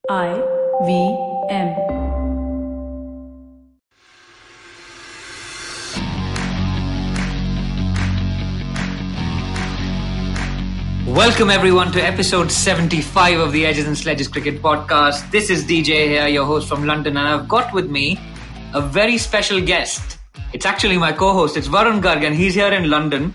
IVM. Welcome everyone to episode 75 of the Edges and Sledges Cricket Podcast. This is DJ here, your host from London, and I've got with me a very special guest. It's actually my co-host. It's Varun Garg, and he's here in London.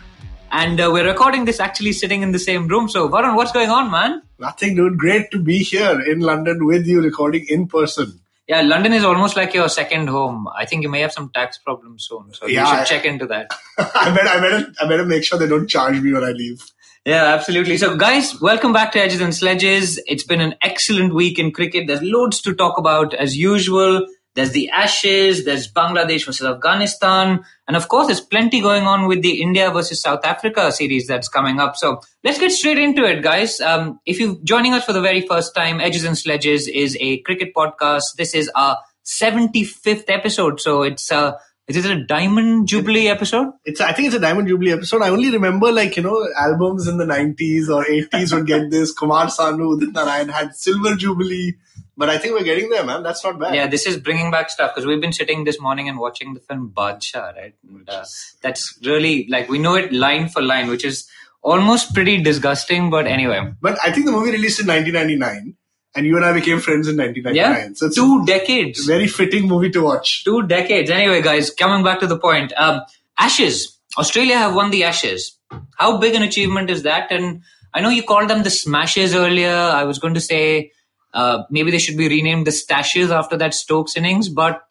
And we're recording this actually sitting in the same room. So Varun, what's going on, man? Nothing, dude. Great to be here in London with you, recording in person. Yeah, London is almost like your second home. I think you may have some tax problems soon, so you should check into that. I better make sure they don't charge me when I leave. Yeah, absolutely. So guys, welcome back to Edges and Sledges. It's been an excellent week in cricket. There's loads to talk about as usual. There's the Ashes, there's Bangladesh versus Afghanistan, and of course there's plenty going on with the India versus South Africa series that's coming up. So let's get straight into it, guys. If you're joining us for the very first time, Edges and Sledges is a cricket podcast. This is our 75th episode, so is it a Diamond Jubilee episode? I think it's a Diamond Jubilee episode. I only remember albums in the 90s or 80s would get this. Kumar Sanu, Udit Narayan had Silver Jubilee. But I think we're getting there, man. That's not bad. Yeah, this is bringing back stuff because we've been sitting this morning and watching the film Badshah, right? And, that's really, we know it line for line, which is almost pretty disgusting, but anyway. But I think the movie released in 1999 and you and I became friends in 1999. Yeah, so it's 2 decades. Very fitting movie to watch. 2 decades. Anyway, guys, coming back to the point. Ashes. Australia have won the Ashes. How big an achievement is that? And I know you called them the Smashes earlier. I was going to say... maybe they should be renamed the Stashes after that Stokes innings. But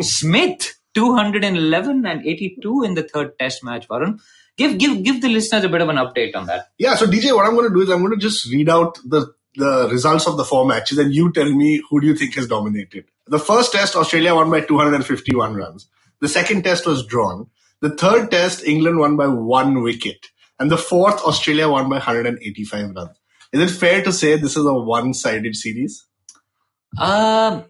Smith, 211 and 82 in the third test match, Varun. Give the listeners a bit of an update on that. Yeah, so DJ, what I'm going to do is I'm going to just read out the results of the 4 matches and you tell me who do you think has dominated. The first test, Australia won by 251 runs. The second test was drawn. The third test, England won by 1 wicket. And the fourth, Australia won by 185 runs. Is it fair to say this is a one-sided series? Well,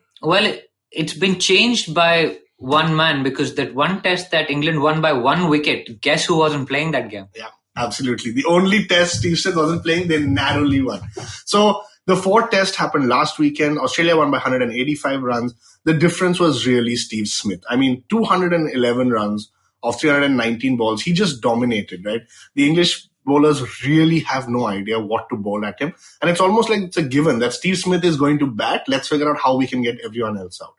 it's been changed by one man because that one test that England won by 1 wicket, guess who wasn't playing that game? Yeah, absolutely. The only test Steve Smith wasn't playing, they narrowly won. So the fourth test happened last weekend. Australia won by 185 runs. The difference was really Steve Smith. I mean, 211 runs of 319 balls. He just dominated, right? The English bowlers really have no idea what to bowl at him. And it's almost like it's a given that Steve Smith is going to bat. Let's figure out how we can get everyone else out.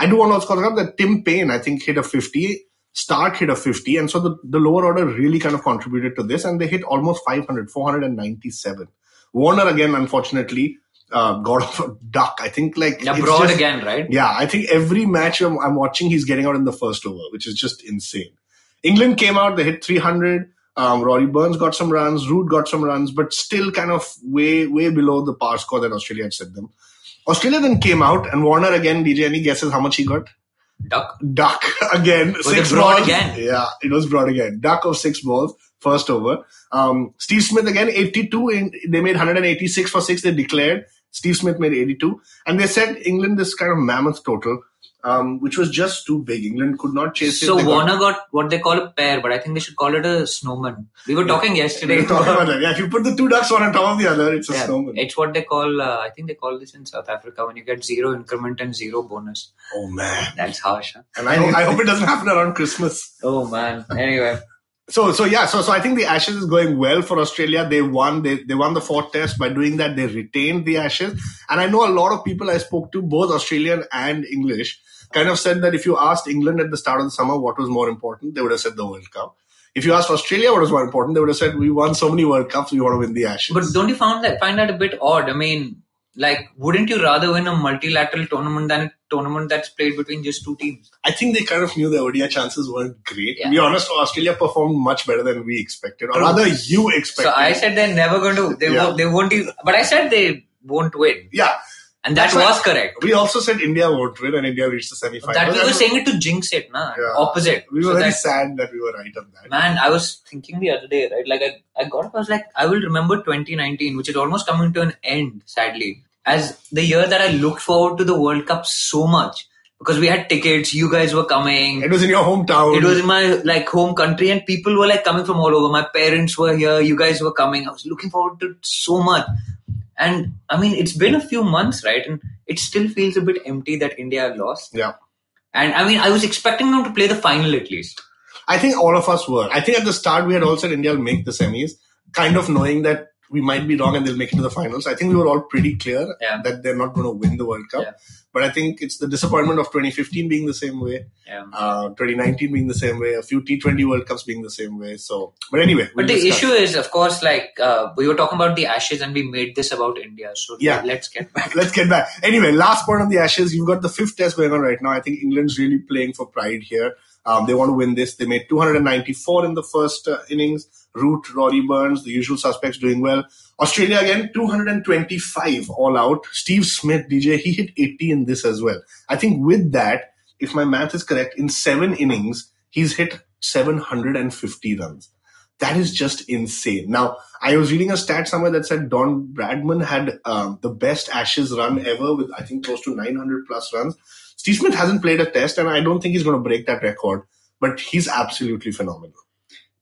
I do want to also call it up that Tim Payne, I think, hit a 50. Stark hit a 50. And so the lower order really kind of contributed to this. And they hit almost 500, 497. Warner, again, unfortunately, got off a duck. I think Broad again, right? Yeah, I think every match I'm watching, he's getting out in the first over, which is just insane. England came out, they hit 300. Rory Burns got some runs, Root got some runs, but still kind of way below the par score that Australia had set them. Australia then came out and Warner again, DJ, any guesses how much he got? Duck again. Was 6 balls. Broad again? Yeah, it was Broad again. Duck of 6 balls, first over. Steve Smith again, 82. They made 186 for 6, they declared. Steve Smith made 82. And they set England this kind of mammoth total. Which was just too big. England could not chase it. So Warner got what they call a pair, but I think they should call it a snowman. We were talking yesterday. We were talking about that. Yeah, if you put the 2 ducks one on top of the other, it's a snowman. It's what they call, I think they call this in South Africa when you get 0 increment and 0 bonus. Oh man. That's harsh, huh? And I hope it doesn't happen around Christmas. Oh man. Anyway. So I think the Ashes is going well for Australia. They won the 4th test. By doing that, they retained the Ashes. And I know a lot of people I spoke to, both Australian and English, kind of said that if you asked England at the start of the summer what was more important, they would have said the World Cup. If you asked Australia what was more important, they would have said, we won so many World Cups, we want to win the Ashes. But don't you find that a bit odd? I mean, wouldn't you rather win a multilateral tournament than a tournament that's played between just 2 teams? I think they kind of knew the ODI chances weren't great. Yeah. To be honest, Australia performed much better than we expected, or rather you expected. So I said they're never going to, they won't even, but I said they won't win. Yeah. And that was correct. We also said India won't win and India reached the semi-final. That we were saying it to jinx it, opposite. We were very sad that we were right on that. Man, I was thinking the other day, right? I got up, I was like, I will remember 2019, which is almost coming to an end, sadly, as the year that I looked forward to the World Cup so much. Because we had tickets, you guys were coming. It was in your hometown. It was in my home country and people were coming from all over. My parents were here, you guys were coming. I was looking forward to it so much. And I mean, it's been a few months, right? And it still feels a bit empty that India lost. Yeah. And I mean, I was expecting them to play the final at least. I think all of us were. I think at the start we had all said India will make the semis, kind of knowing that we might be wrong and they'll make it to the finals. I think we were all pretty clear that they're not going to win the World Cup. Yeah. But I think it's the disappointment of 2015 being the same way, 2019 being the same way, a few T20 World Cups being the same way. So, but anyway. But the issue is, of course, like we were talking about the Ashes and we made this about India. So let's get back. Let's get back. Anyway, last point on the Ashes. You've got the 5th test going on right now. I think England's really playing for pride here. They want to win this. They made 294 in the first innings. Root, Rory Burns, the usual suspects doing well. Australia again, 225 all out. Steve Smith, DJ, he hit 80 in this as well. I think with that, if my math is correct, in 7 innings, he's hit 750 runs. That is just insane. Now, I was reading a stat somewhere that said Don Bradman had the best Ashes run ever with, I think, close to 900 plus runs. Steve Smith hasn't played a test, and I don't think he's going to break that record, but he's absolutely phenomenal.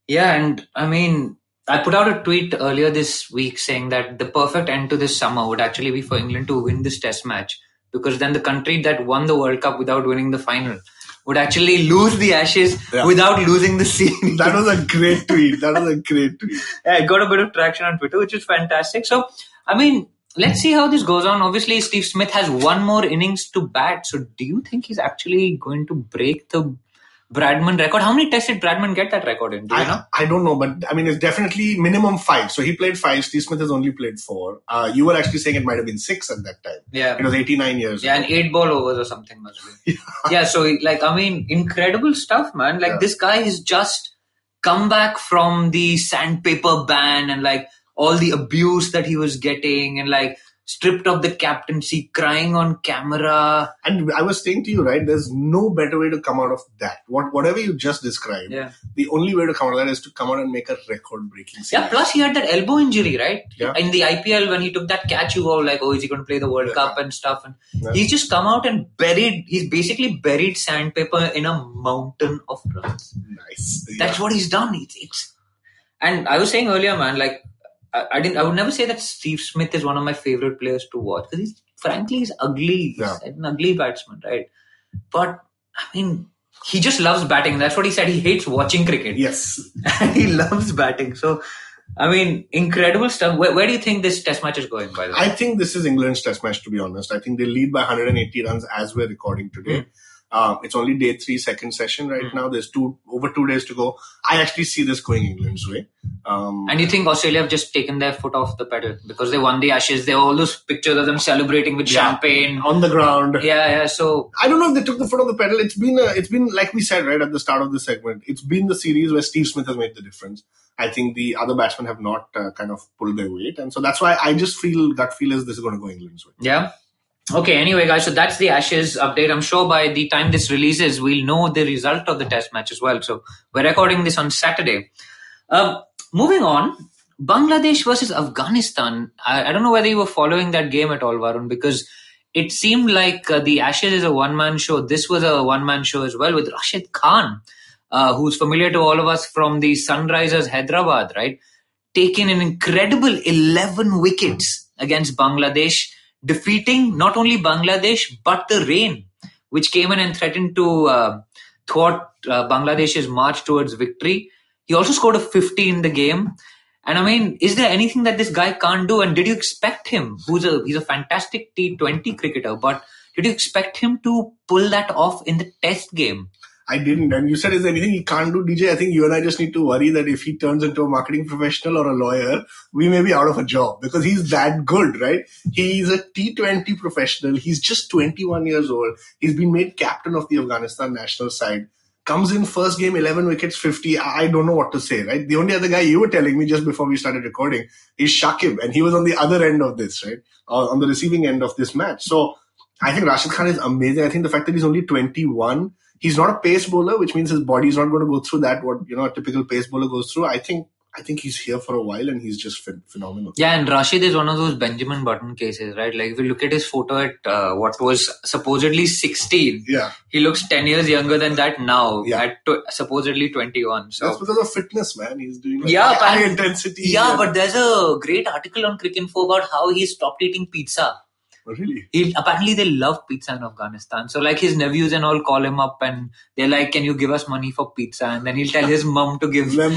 Yeah, and I mean, I put out a tweet earlier this week saying that the perfect end to this summer would actually be for England to win this test match, because then the country that won the World Cup without winning the final would actually lose the Ashes without losing the series. That was a great tweet. Yeah, it got a bit of traction on Twitter, which is fantastic. So, I mean, let's see how this goes on. Obviously, Steve Smith has one more innings to bat. So, do you think he's actually going to break the Bradman record? How many tests did Bradman get that record in? Do you know? I don't know, but I mean, it's definitely minimum 5. So he played 5. Steve Smith has only played 4. You were actually saying it might have been 6 at that time. Yeah. It was 89 years ago. And 8 ball overs or something must be. Yeah. So, like, I mean, incredible stuff, man. Like, this guy has just come back from the sandpaper ban and, like, all the abuse that he was getting and, like, stripped of the captaincy, crying on camera. And I was saying to you, right, there's no better way to come out of that. Whatever you just described, the only way to come out of that is to come out and make a record-breaking series. Yeah, plus he had that elbow injury, right? Yeah. In the IPL, when he took that catch, you were like, oh, is he going to play the World Cup and stuff? And he's just come out and he's basically buried sandpaper in a mountain of runs. Nice. That's what he's done. And I was saying earlier, man, like, I would never say that Steve Smith is one of my favorite players to watch because he's ugly. He's an ugly batsman, right? But I mean, he just loves batting. That's what he said. He hates watching cricket. Yes, he loves batting. So, I mean, incredible stuff. Where do you think this test match is going, by the way? I think this is England's test match, to be honest. I think they lead by 180 runs as we're recording today. It's only day 3, second session right now. There's over 2 days to go. I actually see this going England's way. And you think Australia have just taken their foot off the pedal because they won the Ashes? There were all those pictures of them celebrating with champagne on the ground. Yeah. So I don't know if they took the foot off the pedal. It's been like we said right at the start of the segment. It's been the series where Steve Smith has made the difference. I think the other batsmen have not kind of pulled their weight, and so that's why I just gut feel is this is going to go England's way. Yeah. Okay, anyway, guys, so that's the Ashes update. I'm sure by the time this releases, we'll know the result of the test match as well. So we're recording this on Saturday. Moving on, Bangladesh versus Afghanistan. I don't know whether you were following that game at all, Varun, because it seemed like the Ashes is a one-man show. This was a one-man show as well with Rashid Khan, who's familiar to all of us from the Sunrisers Hyderabad, right? Taking an incredible 11 wickets against Bangladesh, defeating not only Bangladesh, but the rain, which came in and threatened to thwart Bangladesh's march towards victory. He also scored a 50 in the game. And I mean, is there anything that this guy can't do? And did you expect him, he's a fantastic T20 cricketer, but did you expect him to pull that off in the test game? I didn't. And you said, is there anything he can't do, DJ? I think you and I just need to worry that if he turns into a marketing professional or a lawyer, we may be out of a job because he's that good, right? He's a T20 professional. He's just 21 years old. He's been made captain of the Afghanistan national side. Comes in first game, 11 wickets, 50. I don't know what to say, right? The only other guy you were telling me just before we started recording is Shakib. And he was on the other end of this, right? On the receiving end of this match. So I think Rashid Khan is amazing. I think the fact that he's only 21, he's not a pace bowler, which means his body is not going to go through that, what, a typical pace bowler goes through. I think he's here for a while and he's just phenomenal. Yeah, and Rashid is one of those Benjamin Button cases, right? Like if you look at his photo at what was supposedly 16, he looks 10 years younger than that now at supposedly 21. So that's because of fitness, man. He's doing high intensity. Yeah, but there's a great article on Cricinfo about how he stopped eating pizza. Oh, really? Apparently they love pizza in Afghanistan. So like his nephews and all call him up and they're like, can you give us money for pizza? And then he'll tell his mom to give them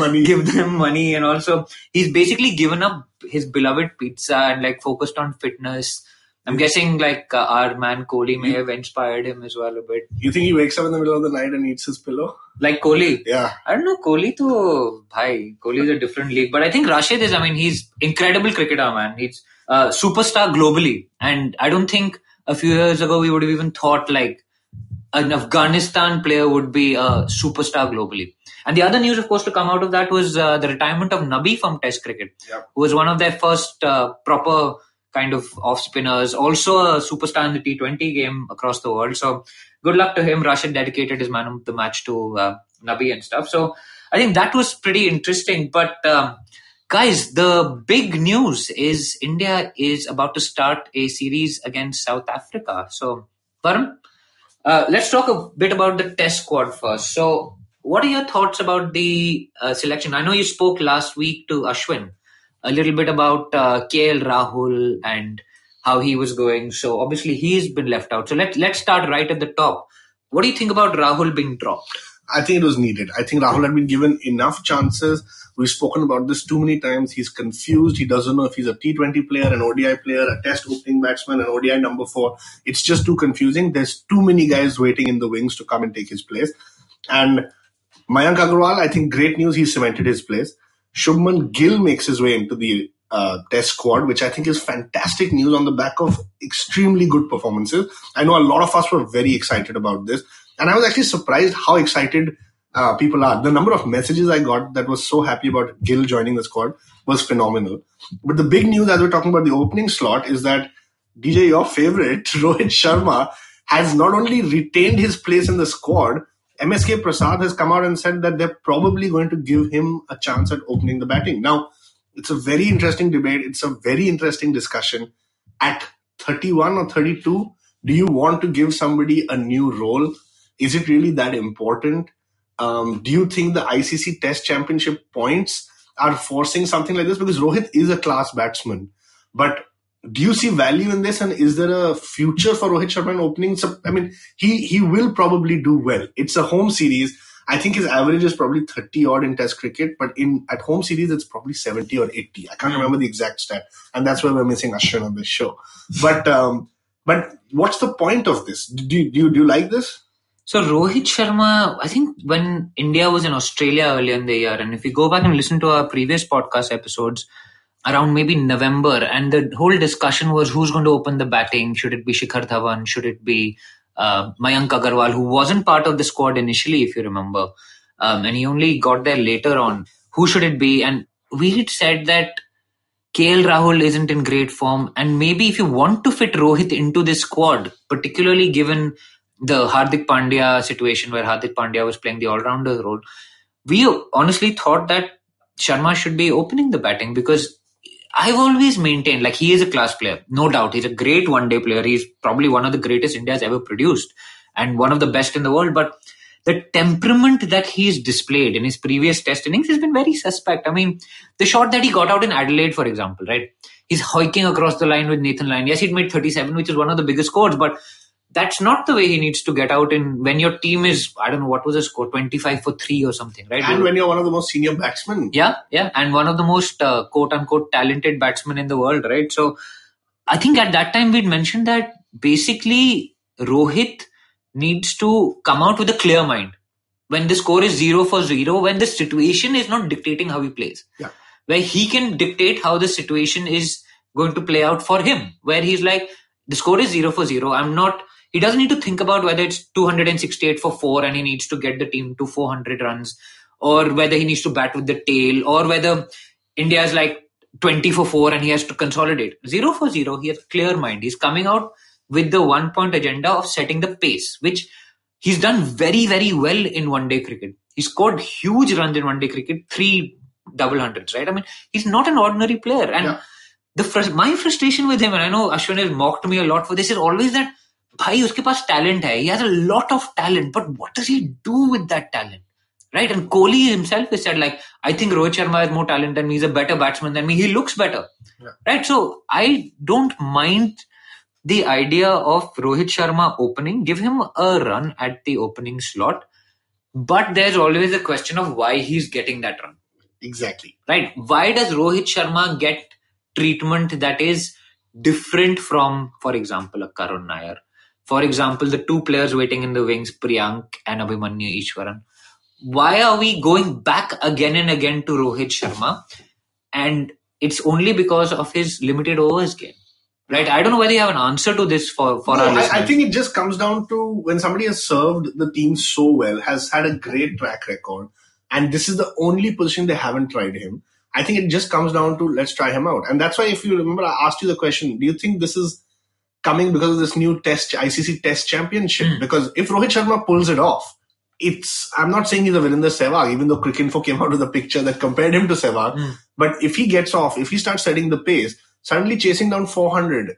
money. And also he's basically given up his beloved pizza and like focused on fitness. I'm guessing like our man Kohli may have inspired him as well a bit. You think he wakes up in the middle of the night and eats his pillow? Like Kohli? Yeah. I don't know. Kohli is a different league. But I think Rashid is, he's incredible cricketer, man. He's a superstar globally. And I don't think a few years ago we would have even thought like an Afghanistan player would be a superstar globally. And the other news, of course, to come out of that was the retirement of Nabi from Test cricket, who was one of their first proper kind of off spinners, also a superstar in the T20 game across the world. So good luck to him. Rashid dedicated his man of the match to Nabi and stuff. So I think that was pretty interesting. But guys, the big news is India is about to start a series against South Africa. So Varun, let's talk a bit about the test squad first. So what are your thoughts about the selection? I know you spoke last week to Ashwin a little bit about KL Rahul and how he was going. So obviously he's been left out. So let's start right at the top. What do you think about Rahul being dropped? I think it was needed. I think Rahul had been given enough chances. We've spoken about this too many times. He's confused. He doesn't know if he's a T20 player, an ODI player, a test opening batsman, an ODI number 4. It's just too confusing. There's too many guys waiting in the wings to come and take his place. And Mayank Agarwal, I think great news. He cemented his place. Shubman Gill makes his way into the test squad, which I think is fantastic news on the back of extremely good performances. I know a lot of us were very excited about this. And I was actually surprised how excited people are. The number of messages I got that was so happy about Gill joining the squad was phenomenal. But the big news as we're talking about the opening slot is that DJ, your favorite, Rohit Sharma, has not only retained his place in the squad, MSK Prasad has come out and said that they're probably going to give him a chance at opening the batting. Now, it's a very interesting debate. It's a very interesting discussion. At 31 or 32, do you want to give somebody a new role? Is it really that important? Do you think the ICC Test Championship points are forcing something like this? Because Rohit is a class batsman. But do you see value in this? And is there a future for Rohit Sharma in opening? So, he will probably do well. It's a home series. I think his average is probably 30 odd in Test cricket, but at home series, it's probably 70 or 80. I can't remember the exact stat. And that's why we're missing Ashwin on this show. But what's the point of this? Do you like this? So Rohit Sharma, I think when India was in Australia earlier in the year, and if you go back and listen to our previous podcast episodes, around maybe November, and the whole discussion was who's going to open the batting. Should it be Shikhar Dhawan? Should it be Mayank Agarwal, who wasn't part of the squad initially, if you remember, and he only got there later on. Who should it be? And we had said that KL Rahul isn't in great form, and maybe if you want to fit Rohit into this squad, particularly given the Hardik Pandya situation where Hardik Pandya was playing the all-rounder role, we honestly thought that Sharma should be opening the batting, because I've always maintained, like, he is a class player, no doubt. He's a great one-day player. He's probably one of the greatest India's ever produced and one of the best in the world. But the temperament that he's displayed in his previous test innings has been very suspect. The shot that he got out in Adelaide, for example, right? He's hoiking across the line with Nathan Lyon. Yes, he'd made 37, which is one of the biggest scores, but that's not the way he needs to get out in when your team is, I don't know, what was the score, 25 for 3 or something, right? And when you're one of the most senior batsmen. Yeah. And one of the most quote-unquote talented batsmen in the world, right? So I think at that time we'd mentioned that basically Rohit needs to come out with a clear mind. When the score is 0 for 0, when the situation is not dictating how he plays. Yeah. Where he can dictate how the situation is going to play out for him. Where he's like, the score is 0 for 0. He doesn't need to think about whether it's 268 for 4 and he needs to get the team to 400 runs, or whether he needs to bat with the tail, or whether India is like 20 for 4 and he has to consolidate. 0 for 0, he has a clear mind. He's coming out with the 1-point agenda of setting the pace, which he's done very, very well in one-day cricket. He scored huge runs in one-day cricket, 3 double hundreds, right? He's not an ordinary player. And my frustration with him, and I know Ashwin has mocked me a lot for this, is always that bhai, uske paas talent hai. He has a lot of talent, but what does he do with that talent? Right? And Kohli himself has said, like, I think Rohit Sharma has more talent than me. He's a better batsman than me. He looks better. Yeah. Right? So I don't mind the idea of Rohit Sharma opening, give him a run at the opening slot. But there's always a question of why he's getting that run. Exactly. Right? Why does Rohit Sharma get treatment that is different from, for example, a Karun Nair? For example, the two players waiting in the wings, Priyank and Abhimanyu Ishwaran. Why are we going back again and again to Rohit Sharma? And it's only because of his limited overs game. Right? I don't know whether you have an answer to this for our listeners. I think it just comes down to when somebody has served the team so well, has had a great track record, and this is the only position they haven't tried him. I think it just comes down to let's try him out. And that's why, if you remember, I asked you the question, do you think this is coming because of this new ICC Test Championship? Because if Rohit Sharma pulls it off, I'm not saying he's a Virender Sehwag, even though Cricinfo came out with a picture that compared him to Sehwag. But if he gets off, if he starts setting the pace, suddenly chasing down 400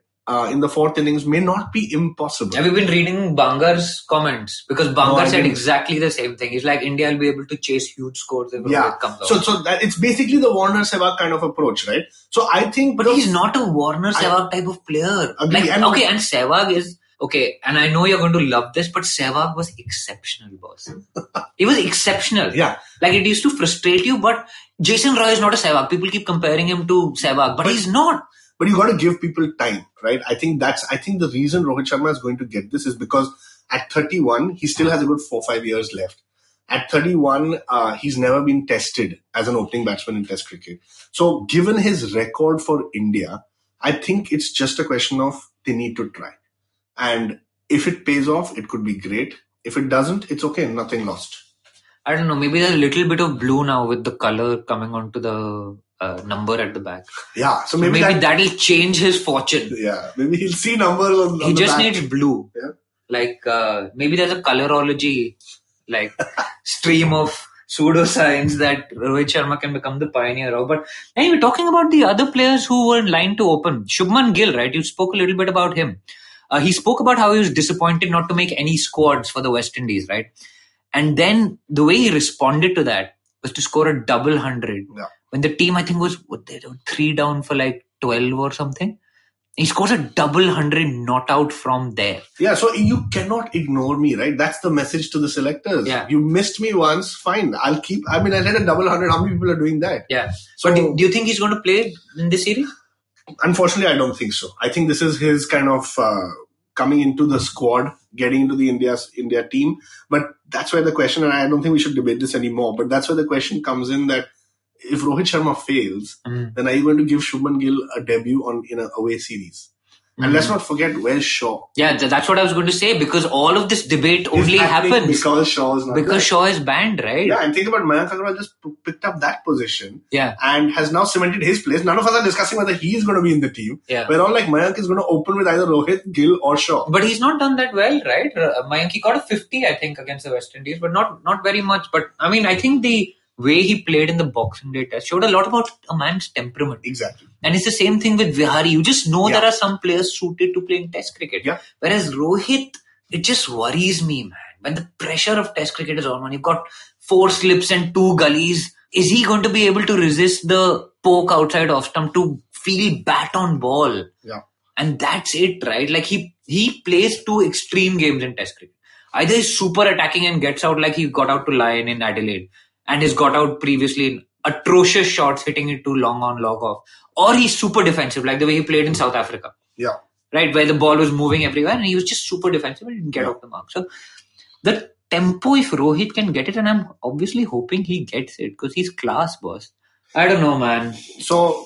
in the fourth innings may not be impossible. Have you been reading Bangar's comments? Because Bangar said exactly the same thing. He's like, India will be able to chase huge scores if it comes out. So that it's basically the Warner Sehwag kind of approach, right? So I think... But he's not a Warner Sehwag type of player. Agree. And Sehwag is... Okay, and I know you're going to love this, but Sehwag was exceptional, boss. He was exceptional. Yeah. Like, it used to frustrate you, but Jason Roy is not a Sehwag. People keep comparing him to Sehwag, but he's not. But you got to give people time, right? I think the reason Rohit Sharma is going to get this is because at 31, he still has a good 4-5 years left. At 31, he's never been tested as an opening batsman in Test cricket. So given his record for India, I think it's just a question of they need to try. And if it pays off, it could be great. If it doesn't, it's okay. Nothing lost. I don't know. Maybe there's a little bit of blue now with the color coming onto the number at the back. Yeah. So maybe that'll change his fortune. Yeah. Maybe he'll see numbers on the back. He just needs blue. Yeah. Like, maybe there's a colorology, like, stream of pseudoscience that Rohit Sharma can become the pioneer of. But anyway, talking about the other players who were in line to open. Shubman Gill, right? You spoke a little bit about him. He spoke about how he was disappointed not to make any squads for the West Indies, right? And then the way he responded to that was to score a double 100. Yeah. When the team, I think, was 3 down for like 12 or something. He scores a double 100 not out from there. Yeah, so you cannot ignore me, right? That's the message to the selectors. Yeah. You missed me once, fine. I hit a double 100. How many people are doing that? Yeah. So, but do you think he's going to play in this series? Unfortunately, I don't think so. I think this is his kind of coming into the squad, getting into the India team. But that's where the question, and I don't think we should debate this anymore, but that's where the question comes in that if Rohit Sharma fails, then are you going to give Shubman Gill a debut in an away series? And let's not forget, where's Shaw? Yeah, that's what I was going to say, because all of this debate only happens because Shaw is not because there. Shaw is banned, right? Yeah, and think about Mayank Agarwal just picked up that position, yeah, and has now cemented his place. None of us are discussing whether he is going to be in the team. Yeah, we're all like Mayank is going to open with either Rohit, Gill, or Shaw. But he's not done that well, right? Mayank, he got a 50, I think, against the West Indies, but not very much. But I mean, I think the way he played in the Boxing Day Test showed a lot about a man's temperament. Exactly. And it's the same thing with Vihari. You just know there are some players suited to playing Test cricket. Yeah. Whereas Rohit, it just worries me, man. When the pressure of Test cricket is on, when you've got 4 slips and 2 gullies, is he going to be able to resist the poke outside off stump to feel bat on ball? Yeah. And that's it, right? Like he plays 2 extreme games in Test cricket. Either he's super attacking and gets out like he got out to Lyon in Adelaide, and he's got out previously in atrocious shots, hitting it too long on, log off. Or he's super defensive, like the way he played in South Africa. Yeah. Right, where the ball was moving everywhere and he was just super defensive and didn't get off the mark. So the tempo, if Rohit can get it, and I'm obviously hoping he gets it because he's class, boss. I don't know, man. So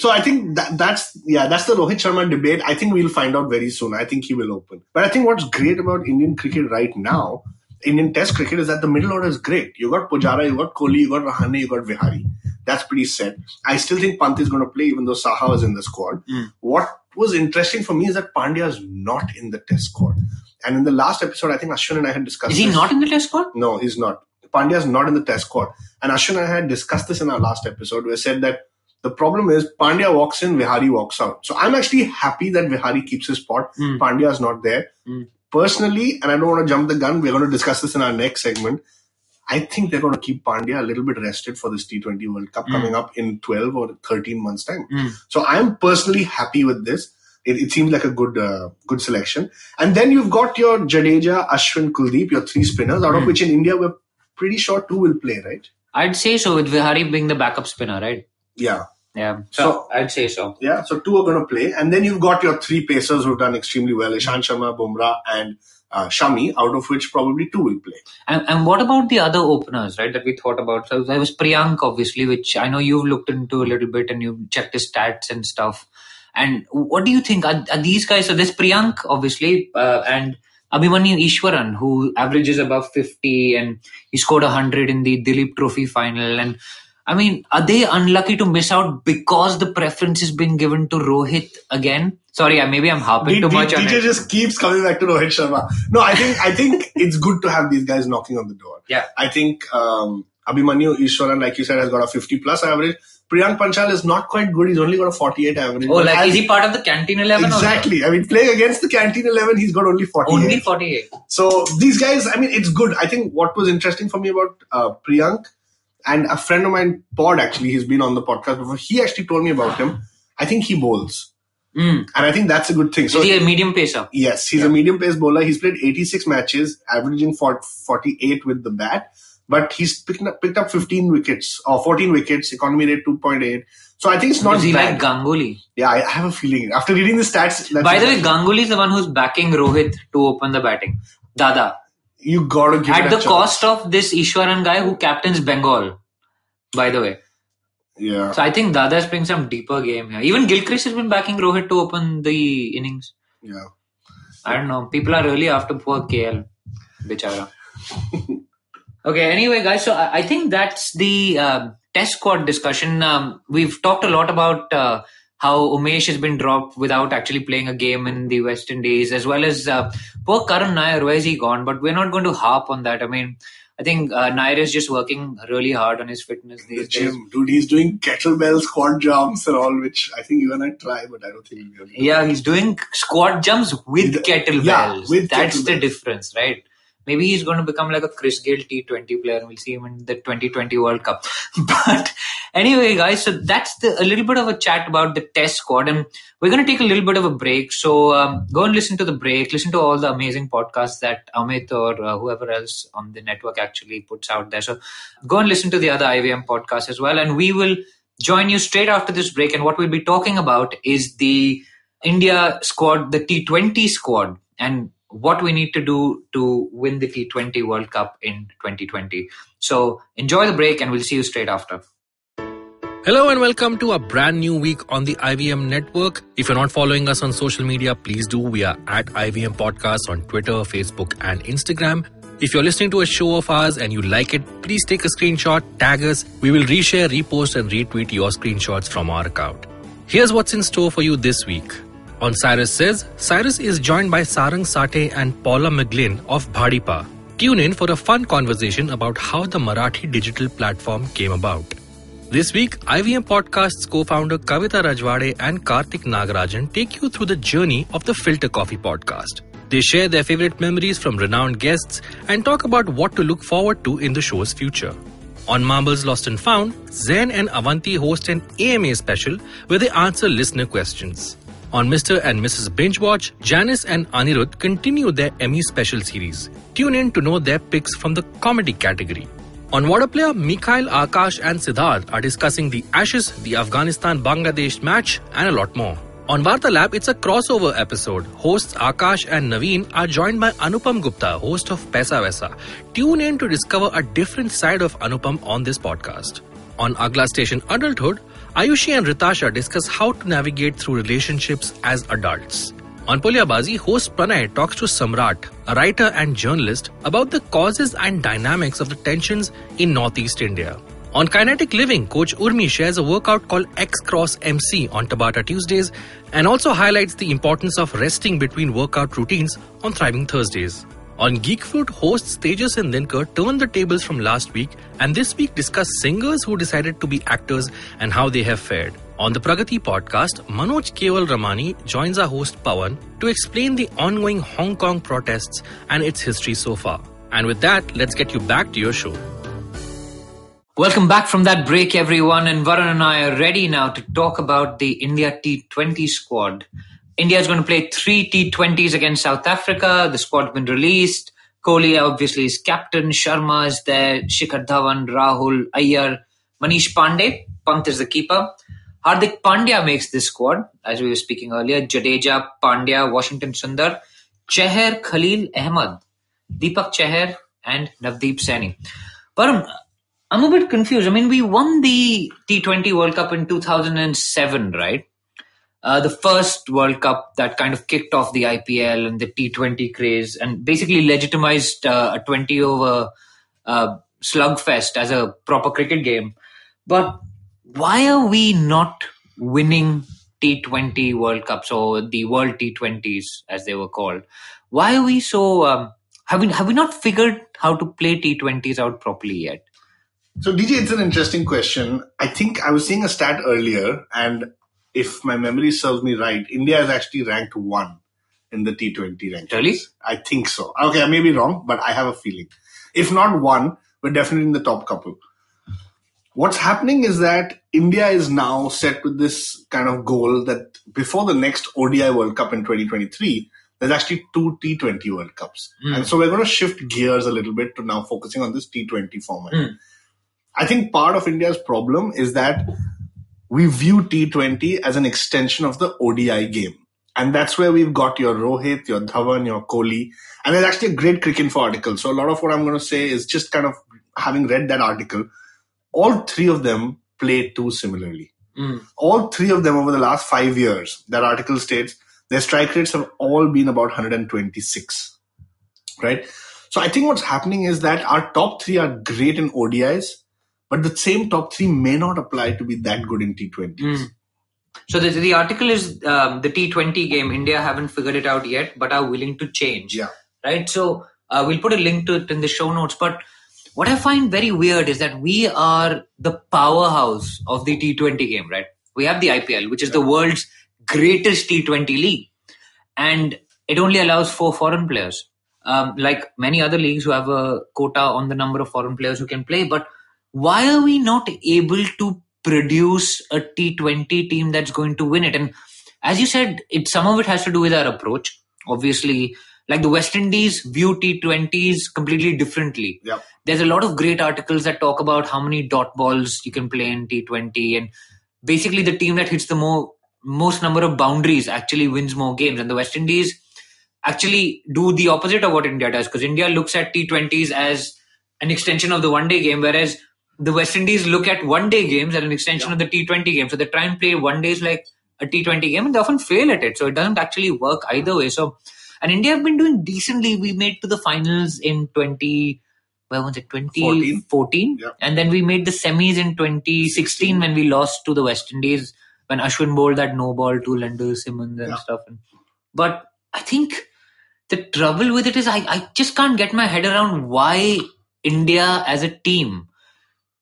I think that's the Rohit Sharma debate. I think we'll find out very soon. I think he will open. But I think what's great about Indian cricket right now, Indian Test cricket, is that the middle order is great. You got Pujara, you got Kohli, you got Rahane, you got Vihari. That's pretty set. I still think Pant is going to play, even though Saha was in the squad. What was interesting for me is that Pandya is not in the Test squad. And in the last episode, I think Ashwin and I had discussed this. Is he not in the Test squad? No, he's not. Pandya is not in the Test squad. And Ashwin and I had discussed this in our last episode. We said that the problem is Pandya walks in, Vihari walks out. So I'm actually happy that Vihari keeps his spot. Pandya is not there. Personally, and I don't want to jump the gun, we're going to discuss this in our next segment. I think they're going to keep Pandya a little bit rested for this T20 World Cup coming up in 12 or 13 months' time. So I'm personally happy with this. it seems like a good selection. And then you've got your Jadeja, Ashwin, Kuldeep, your 3 spinners, out of which in India we're pretty sure 2 will play, right? I'd say so, with Vihari being the backup spinner, right? Yeah. Yeah. So I'd say so. Yeah. So 2 are going to play. And then you've got your 3 pacers who've done extremely well, Ishant Sharma, Bumrah and Shami, out of which probably 2 will play. And what about the other openers, right, that we thought about? So there was Priyank, obviously, which I know you've looked into a little bit and you've checked his stats and stuff. And what do you think? Are these guys? So there's Priyank, obviously, and Abhimanyu Ishwaran, who averages above 50 and he scored 100 in the Dilip Trophy final. And I mean, are they unlucky to miss out because the preference has been given to Rohit again? Sorry, maybe I'm harping too much on it. DJ just keeps coming back to Rohit Sharma. No, I think it's good to have these guys knocking on the door. Yeah. I think Abhimanyu Ishwaran, like you said, has got a 50 plus average. Priyank Panchal is not quite good. He's only got a 48 average. Oh, like is he part of the Canteen 11? Exactly. I mean, playing against the Canteen 11, he's got only 48. Only 48. So these guys, I mean, it's good. I think what was interesting for me about Priyank, and a friend of mine, Pod, actually, he's been on the podcast before. He actually told me about him. I think he bowls. And I think that's a good thing. So, is he a medium pacer? Yes, he's a medium pace bowler. He's played 86 matches, averaging 48 with the bat. But he's picked up 15 wickets or 14 wickets, economy rate 2.8. So I think it's not bad. Is he like Ganguly? Yeah, I have a feeling. After reading the stats... By the way, Ganguly is the one who's backing Rohit to open the batting. Dada. You got to give at it a the chance. Cost of this Ishwaran guy who captains Bengal, by the way. Yeah. So I think Dada's playing some deeper game here. Even Gilchrist has been backing Rohit to open the innings. Yeah. I don't know. People are really after poor KL. Bichara. Okay, anyway, guys, so I think that's the test squad discussion. We've talked a lot about how Umesh has been dropped without actually playing a game in the West Indies, as well as poor Karan Nair. Where is he gone? But we're not going to harp on that. I mean, I think Nair is just working really hard on his fitness these days. Dude, he's doing kettlebell squat jumps and all, which I think you and I try, but I don't think we'll do. Yeah, he's doing squat jumps with kettlebells. Yeah, that's the difference, right? Maybe he's going to become like a Chris Gayle T20 player and we'll see him in the 2020 World Cup. But anyway, guys, so that's a little bit of a chat about the test squad. And we're going to take a little bit of a break. So go and listen to the break. Listen to all the amazing podcasts that Amit or whoever else on the network actually puts out there. So go and listen to the other IVM podcasts as well. And we will join you straight after this break. And what we'll be talking about is the India squad, the T20 squad, and what we need to do to win the T20 World Cup in 2020. So enjoy the break and we'll see you straight after. Hello and welcome to a brand new week on the IVM network. If you're not following us on social media, please do. We are at IVM Podcast on Twitter, Facebook and Instagram. If you're listening to a show of ours and you like it, please take a screenshot, tag us. We will reshare, repost and retweet your screenshots from our account. Here's what's in store for you this week. On Cyrus Says, Cyrus is joined by Sarang Sate and Paula McGlynn of Bhadipa. Tune in for a fun conversation about how the Marathi digital platform came about. This week, IVM Podcast's co-founder Kavita Rajwade and Karthik Nagarajan take you through the journey of the Filter Coffee podcast. They share their favorite memories from renowned guests and talk about what to look forward to in the show's future. On Marbles Lost and Found, Zain and Avanti host an AMA special where they answer listener questions. On Mr. and Mrs. Binge Watch, Janice and Anirudh continue their Emmy special series. Tune in to know their picks from the comedy category. On Water Player, Mikhail, Akash and Siddharth are discussing the Ashes, the Afghanistan-Bangladesh match and a lot more. On Vartalab, it's a crossover episode. Hosts Akash and Naveen are joined by Anupam Gupta, host of Paisa Vaisa. Tune in to discover a different side of Anupam on this podcast. On Agla Station Adulthood, Ayushi and Ritasha discuss how to navigate through relationships as adults. On Pulyabazi, host Pranay talks to Samrat, a writer and journalist, about the causes and dynamics of the tensions in Northeast India. On Kinetic Living, Coach Urmi shares a workout called X Cross MC on Tabata Tuesdays and also highlights the importance of resting between workout routines on Thriving Thursdays. On Geek Fruit, hosts Tejas and Dinkar turn the tables from last week and this week discuss singers who decided to be actors and how they have fared. On the Pragati podcast, Manoj Keval Ramani joins our host Pawan to explain the ongoing Hong Kong protests and its history so far. And with that, let's get you back to your show. Welcome back from that break, everyone. And Varun and I are ready now to talk about the India T20 squad. India is going to play 3 T20s against South Africa. The squad's been released. Kohli obviously is captain. Sharma is there. Shikhar Dhawan, Rahul, Iyer, Manish Pandey. Pant is the keeper. Hardik Pandya makes this squad, as we were speaking earlier. Jadeja, Pandya, Washington Sundar, Chahar, Khalil Ahmed, Deepak Chahar, and Navdeep Saini. Varun, I'm a bit confused. I mean, we won the T20 World Cup in 2007, right? The first World Cup that kind of kicked off the IPL and the T20 craze and basically legitimized a 20-over slugfest as a proper cricket game. But why are we not winning T20 World Cups or the World T20s as they were called? Why are we so... have we not figured how to play T20s out properly yet? So DJ, it's an interesting question. I think I was seeing a stat earlier, and if my memory serves me right, India is actually ranked 1 in the T20 rankings. Really? I think so. Okay, I may be wrong, but I have a feeling. If not 1, we're definitely in the top couple. What's happening is that India is now set with this kind of goal that before the next ODI World Cup in 2023, there's actually 2 T20 World Cups. And so we're going to shift gears a little bit to now focusing on this T20 format. I think part of India's problem is that we view T20 as an extension of the ODI game. And that's where we've got your Rohit, your Dhawan, your Kohli. And there's actually a great Cricinfo article. So a lot of what I'm going to say is just kind of having read that article, all 3 of them play too similarly. All 3 of them over the last 5 years, that article states, their strike rates have all been about 126, right? So I think what's happening is that our top 3 are great in ODIs, but the same top 3 may not apply to be that good in T20s. So the article is the T20 game. India haven't figured it out yet, but are willing to change. Yeah. Right? So we'll put a link to it in the show notes. But what I find very weird is that we are the powerhouse of the T20 game, right? We have the IPL, which is the world's greatest T20 league. And it only allows 4 foreign players. Like many other leagues who have a quota on the number of foreign players who can play. But why are we not able to produce a T20 team that's going to win it? And as you said, some of it has to do with our approach. Obviously, like the West Indies view T20s completely differently. Yep. There's a lot of great articles that talk about how many dot balls you can play in T20. And basically the team that hits the most number of boundaries actually wins more games. And the West Indies actually do the opposite of what India does, because India looks at T20s as an extension of the one-day game, whereas the West Indies look at one-day games as an extension of the T20 game. So they try and play one days like a T20 game, and they often fail at it. So it doesn't actually work either way. So, and India have been doing decently. We made to the finals in 2014. Yeah. And then we made the semis in 2016 when we lost to the West Indies, when Ashwin bowled that no ball to Lender Simmons and stuff. But I think the trouble with it is I just can't get my head around why India as a team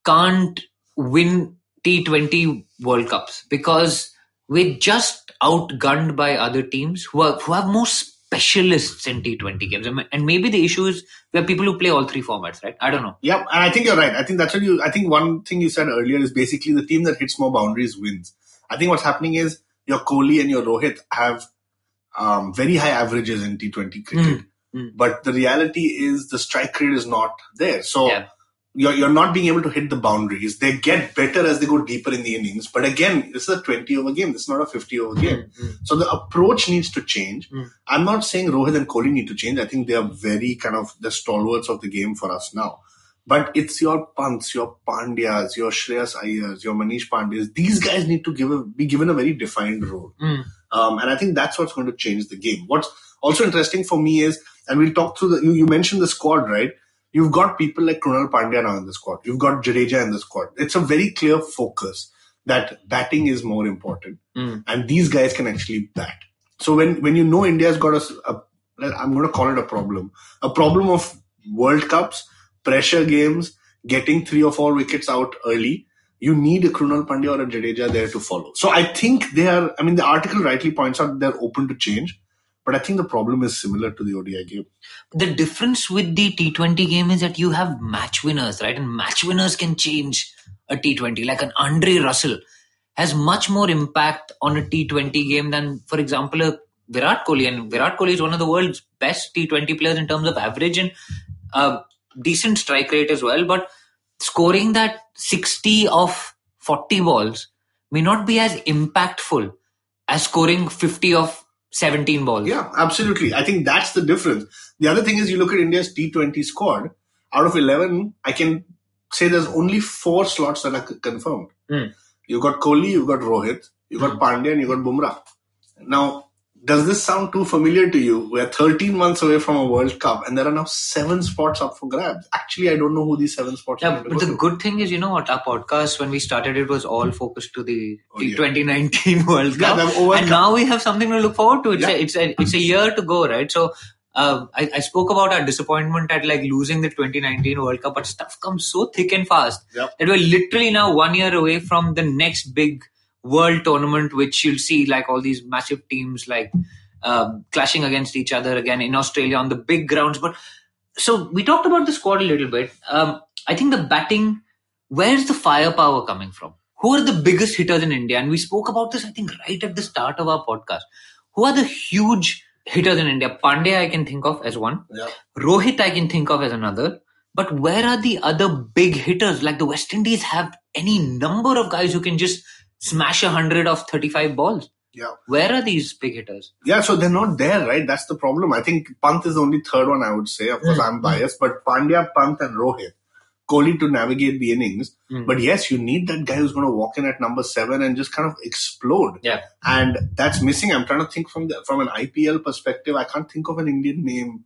can't win T20 World Cups, because we're just outgunned by other teams who have more specialists in T20 games. And maybe the issue is we have people who play all 3 formats, right? I don't know. Yeah, and I think you're right. I think that's what I think one thing you said earlier is basically the team that hits more boundaries wins. I think what's happening is your Kohli and your Rohit have very high averages in T20 cricket. But the reality is the strike rate is not there. So you're not being able to hit the boundaries. They get better as they go deeper in the innings. But again, this is a 20-over game. This is not a 50-over game. So the approach needs to change. I'm not saying Rohit and Kohli need to change. I think they are very kind of the stalwarts of the game for us now. But it's your Pants, your Pandyas, your Shreyas Iyers, your Manish Pandays. These guys need to be given a very defined role. And I think that's what's going to change the game. What's also interesting for me is, and we'll talk through you mentioned the squad, right? You've got people like Krunal Pandya now in the squad. You've got Jadeja in the squad. It's a very clear focus that batting is more important. And these guys can actually bat. So when you know India's got I'm going to call it a problem of World Cups, pressure games, getting 3 or 4 wickets out early, you need a Krunal Pandya or a Jadeja there to follow. So I think the article rightly points out they're open to change. But I think the problem is similar to the ODI game. The difference with the T20 game is that you have match winners, right? And match winners can change a T20. Like an Andre Russell has much more impact on a T20 game than, for example, Virat Kohli, and Virat Kohli is one of the world's best T20 players in terms of average and decent strike rate as well. But scoring that 60 of 40 balls may not be as impactful as scoring 50 of 17 balls. Yeah, absolutely. I think that's the difference. The other thing is, you look at India's T20 squad, out of 11, I can say there's only 4 slots that are confirmed. You've got Kohli, you've got Rohit, you've got Pandya, and you've got Bumrah. Now, does this sound too familiar to you? We're 13 months away from a World Cup and there are now 7 spots up for grabs. Actually, I don't know who these 7 spots are. But the good thing is, what, our podcast, when we started, it was all focused to the 2019 World Cup. And now we have something to look forward to. It's a year to go, right? So I spoke about our disappointment at losing the 2019 World Cup, but stuff comes so thick and fast that we're literally now 1 year away from the next big world tournament, which you'll see all these massive teams clashing against each other again in Australia on the big grounds. But so we talked about the squad a little bit. I think the batting, where's the firepower coming from? Who are the biggest hitters in India? And we spoke about this, I think, right at the start of our podcast. Who are the huge hitters in India? Pandya I can think of as one. Rohit I can think of as another. But where are the other big hitters? Like the West Indies have any number of guys who can just smash 100 of 35 balls. Where are these big hitters? So they're not there, right? That's the problem. I think Pant is the only third one, I would say. Of course, I'm biased, but Pandya, Pant and Rohit, Kohli to navigate the innings. But yes, you need that guy who's going to walk in at number 7 and just kind of explode. And that's missing. I'm trying to think from an IPL perspective. I can't think of an Indian name.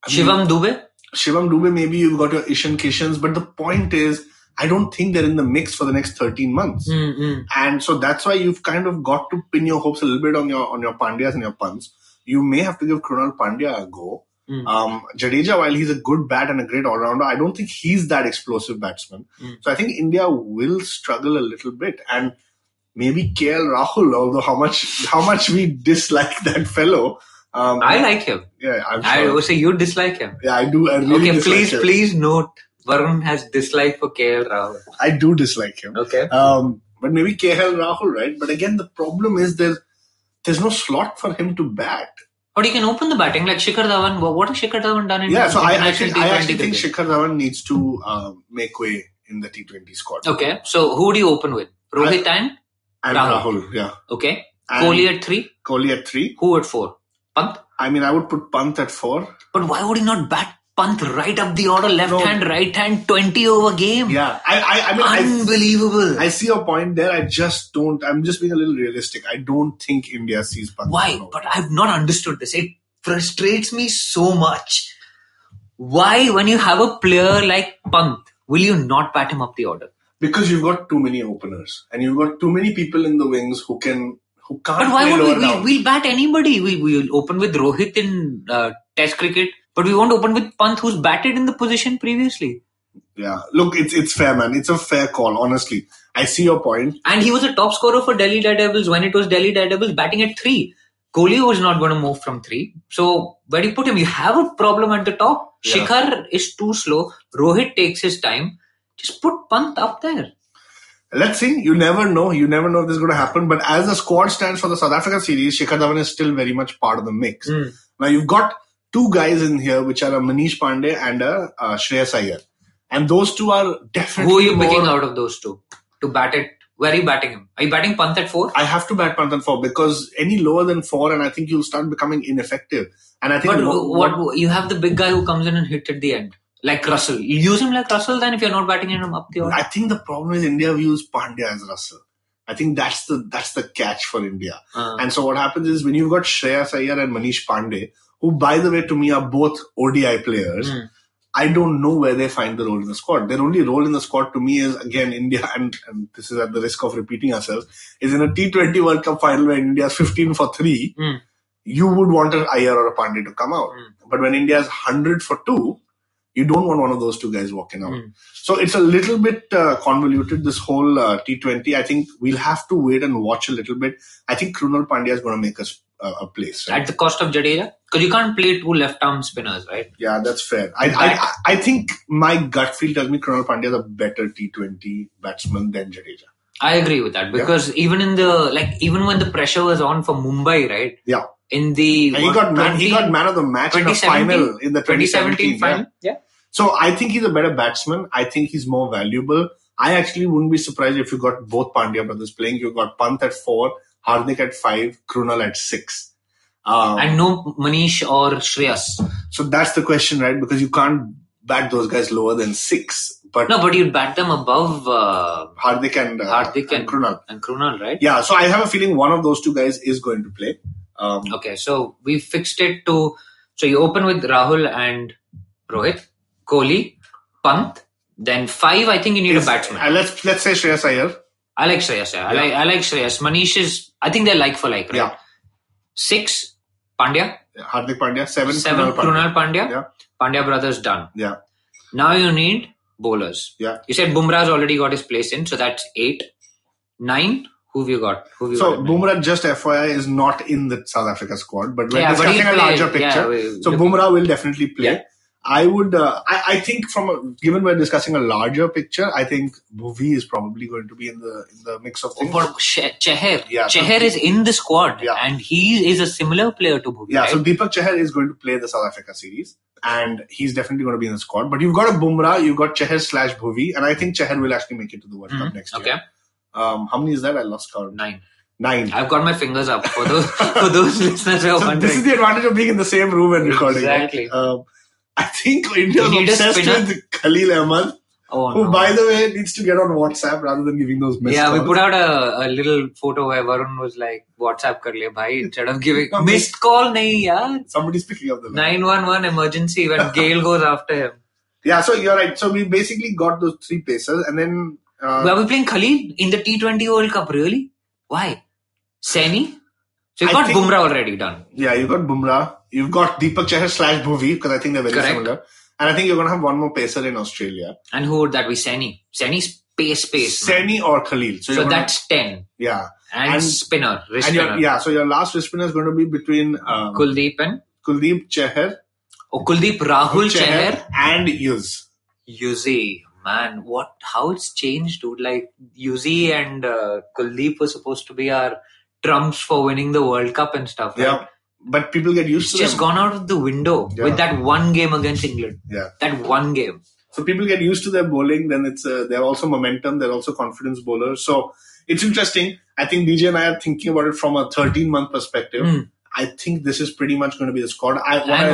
Shivam Dube, maybe you've got your Ishan Kishans, but the point is, I don't think they're in the mix for the next 13 months. And so that's why you've kind of got to pin your hopes a little bit on your Pandyas and your Pants. You may have to give Krunal Pandya a go. Jadeja, while he's a good bat and a great all-rounder, I don't think he's that explosive batsman. So I think India will struggle a little bit. And maybe KL Rahul, although how much we dislike that fellow. I like him. Yeah, I'm sure. I would say you dislike him. Yeah, I do. I really dislike him. Please note, Varun has dislike for KL Rahul. I do dislike him. Okay. But maybe KL Rahul, right? But again, the problem is there's no slot for him to bat. But he can open the batting like Shikhar Dhawan. What has Shikhar Dhawan done in so I actually think Shikhar Dhawan needs to make way in the T20 squad. Okay. So who do you open with? Rohit and Rahul. Yeah. Okay. Kohli at 3? Kohli at 3. Who at 4? Pant? I mean, I would put Pant at 4. But why would he not bat Pant right up the order, left hand, right hand, 20 over game? Yeah. I mean, unbelievable. I see your point there. I'm just being a little realistic. I don't think India sees Pant. Why? But I've not understood this. It frustrates me so much. Why, when you have a player like Pant, will you not bat him up the order? Because you've got too many openers and you've got too many people in the wings who can't. But why would we'll bat anybody? We'll open with Rohit in Test cricket, but we won't open with Pant, who's batted in the position previously. Yeah, look, it's fair, man. It's a fair call, honestly. I see your point. And he was a top scorer for Delhi Daredevils when it was Delhi Daredevils batting at 3. Kohli was not going to move from 3. So where do you put him? You have a problem at the top. Yeah. Shikhar is too slow. Rohit takes his time. Just put Pant up there. Let's see. You never know. You never know if this is going to happen. But as the squad stands for the South Africa series, Shikhar Dhawan is still very much part of the mix. Now, you've got 2 guys in here, which are a Manish Pandey and a Shreyas Iyer. And those 2 are definitely Who are you picking out of those 2 to bat it? Where are you batting him? Are you batting Pant at 4? I have to bat Pant at 4 because any lower than 4 and I think you'll start becoming ineffective. And I think what you have the big guy who comes in and hits at the end. Like Russell. You use him like Russell then if you're not batting him up the order? I think the problem is India views Pandya as Russell. I think that's the catch for India. And so what happens is when you've got Shreyas Iyer and Manish Pandey, who by the way to me are both ODI players, I don't know where they find the role in the squad. Their only role in the squad to me is, again, India, and this is at the risk of repeating ourselves, is in a T20 World Cup final where India is 15 for 3, you would want an Iyer or a Pandey to come out. But when India is 100 for 2, you don't want one of those 2 guys walking out. So it's a little bit convoluted, this whole T20. I think we'll have to wait and watch a little bit. I think Krunal Pandya is going to make us a place. Right? At the cost of Jadeja? Because you can't play 2 left-arm spinners, right? Yeah, that's fair. I think my gut feel tells me Krunal Pandya is a better T20 batsman than Jadeja. I agree with that because even when the pressure was on for Mumbai, right? Yeah. in the And he got man of the match in the final in the 2017 final. Yeah. So I think he's a better batsman. I think he's more valuable. I actually wouldn't be surprised if you got both Pandya brothers playing. You got Pant at 4, Hardik at 5, Krunal at 6. And no Manish or Shreyas. So that's the question, right? Because you can't bat those guys lower than 6. But you'd bat them above Hardik and Krunal. And Krunal, right? Yeah, so I have a feeling one of those two guys is going to play. Okay, so we fixed it to... So you open with Rahul and Rohit, Kohli, Pant. Then 5, I think you need a batsman. Let's say Shreyas Iyer. I like Shreyas. Yeah. I like Shreyas. Manish is... I think they're like for like, right? Yeah. 6, Pandya. Hardik Pandya. 7, Krunal Pandya. Yeah. Pandya brothers done. Yeah. Now you need bowlers. Yeah. You said Bumrah's already got his place in, so that's 8. 9, who have you got? So Bumrah, just FYI, is not in the South Africa squad, but we're discussing a larger picture. So Bumrah will definitely play. Yeah. I would, I think given we're discussing a larger picture, I think Bhuvi is probably going to be in the mix of things. But Chahar. Yeah, Chahar is in the squad, and he is a similar player to Bhuvi. Yeah, right? So Deepak Chahar is going to play the South Africa series, and he's definitely going to be in the squad. But you've got a Bumrah, you've got Chahar / Bhuvi, and I think Chahar will actually make it to the World Cup next year. Okay. How many is that? I lost count. 9. 9. I've got my fingers up for those listeners who are wondering. This is the advantage of being in the same room and recording. Exactly. Right? I think India is obsessed with Khalil Ahmed, who, by the way, needs to get on WhatsApp rather than giving those missed calls. We put out a little photo where Varun was like, WhatsApp kar liya bhai, instead of giving missed call, nahi yaar. Somebody's picking up the line. 911 emergency when Gale goes after him. Yeah, so you're right. So we basically got those 3 pacers, and then... Are we playing Khalil in the T20 World Cup, really? Why? Saini? So you've got Bumrah already done. Yeah, you've got Bumrah. You've got Deepak Chahar / Bhuvi, because I think they're very similar. And I think you're going to have one more pacer in Australia. And who would that be? Saini. Saini's pace. Saini or Khalil. So that's 10. Yeah. And spinner. Wrist spinner. Yeah, so your last wrist spinner is going to be between... Kuldeep, Chahar. Oh, Kuldeep, Rahul, Chahar. And Yuzi. Man, how it's changed, dude. Like, Yuzi and Kuldeep were supposed to be our trumps for winning the World Cup and stuff. Right? Yeah. But people get used to it. It's just gone out of the window with that one game against England. Yeah. That one game. So people get used to their bowling. Then they're also momentum. They're also confidence bowlers. So it's interesting. I think DJ and I are thinking about it from a 13-month perspective. I think this is pretty much going to be the squad.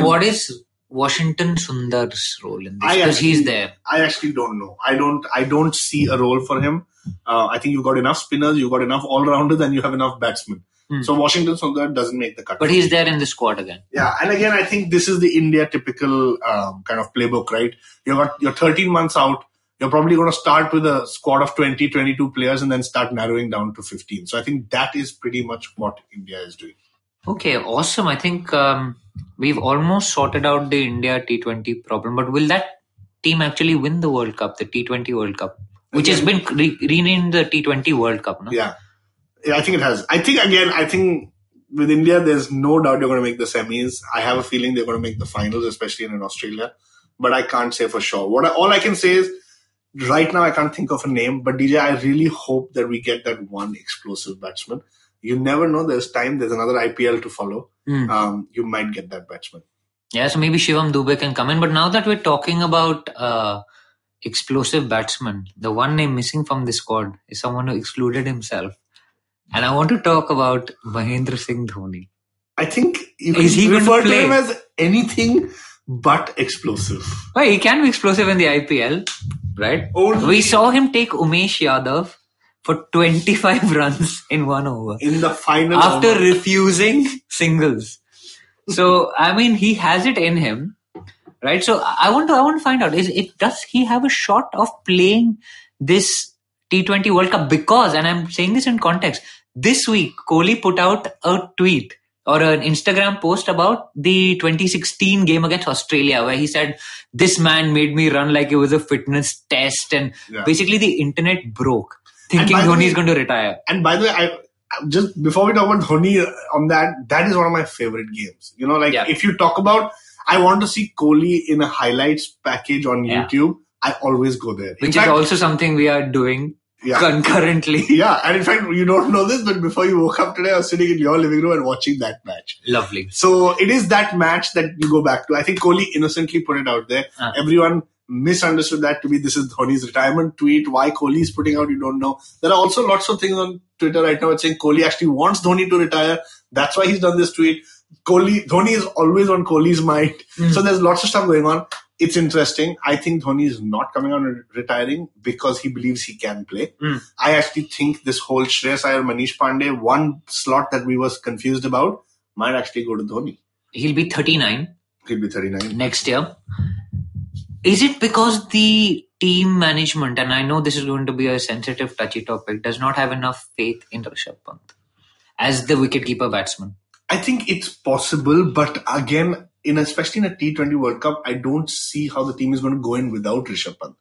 What is Washington Sundar's role in this? Because he's there. I actually don't know. I don't see a role for him. I think you've got enough spinners, you've got enough all-rounders, and you have enough batsmen. So Washington Sundar doesn't make the cut. But he's there in the squad again. Yeah, and again, I think this is the India typical kind of playbook, right? You're 13 months out. You're probably going to start with a squad of 20, 22 players and then start narrowing down to 15. So I think that is pretty much what India is doing. Okay, awesome. I think we've almost sorted out the India T20 problem. But will that team actually win the World Cup, the T20 World Cup? Which has been renamed the T20 World Cup, no? Yeah, I think it has. I think with India, there's no doubt they're going to make the semis. I have a feeling they're going to make the finals, especially in Australia. But I can't say for sure. All I can say is, right now I can't think of a name. But DJ, I really hope that we get that one explosive batsman. You never know. There's time. There's another IPL to follow. You might get that batsman. Yeah, so maybe Shivam Dube can come in. But now that we're talking about explosive batsman, the one name missing from the squad is someone who excluded himself. And I want to talk about Mahendra Singh Dhoni. I think you can refer to him as anything but explosive. Well, he can be explosive in the IPL, right? We saw him take Umesh Yadav for 25 runs in 1 over. In the final after refusing singles. So, I mean, he has it in him, right? So, I want to find out, does he have a shot of playing this T20 World Cup? Because, and I'm saying this in context, this week, Kohli put out a tweet or an Instagram post about the 2016 game against Australia, where he said, this man made me run like it was a fitness test. And basically the internet broke, thinking Dhoni is going to retire. And by the way, just before we talk about Dhoni on that is one of my favorite games. You know, like if you talk about, I want to see Kohli in a highlights package on YouTube, I always go there. Which is also something we are doing. concurrently. Yeah, and in fact, you don't know this, but before you woke up today, I was sitting in your living room and watching that match. Lovely. So it is that match that you go back to. I think Kohli innocently put it out there. Everyone misunderstood that to be this is Dhoni's retirement tweet. Why Kohli is putting out, you don't know. There are also lots of things on Twitter right now saying Kohli actually wants Dhoni to retire. That's why he's done this tweet. Dhoni is always on Kohli's mind. So there's lots of stuff going on. It's interesting. I think Dhoni is not coming on and retiring because he believes he can play. I actually think this whole Shreyas Iyer, Manish Pandey, one slot that we was confused about might actually go to Dhoni. He'll be 39. He'll be 39. Next year. Is it because the team management, and I know this is going to be a sensitive, touchy topic, does not have enough faith in Rishabh Pant as the wicketkeeper batsman? I think it's possible, but again, especially in a T20 World Cup, I don't see how the team is going to go in without Rishabh Pant.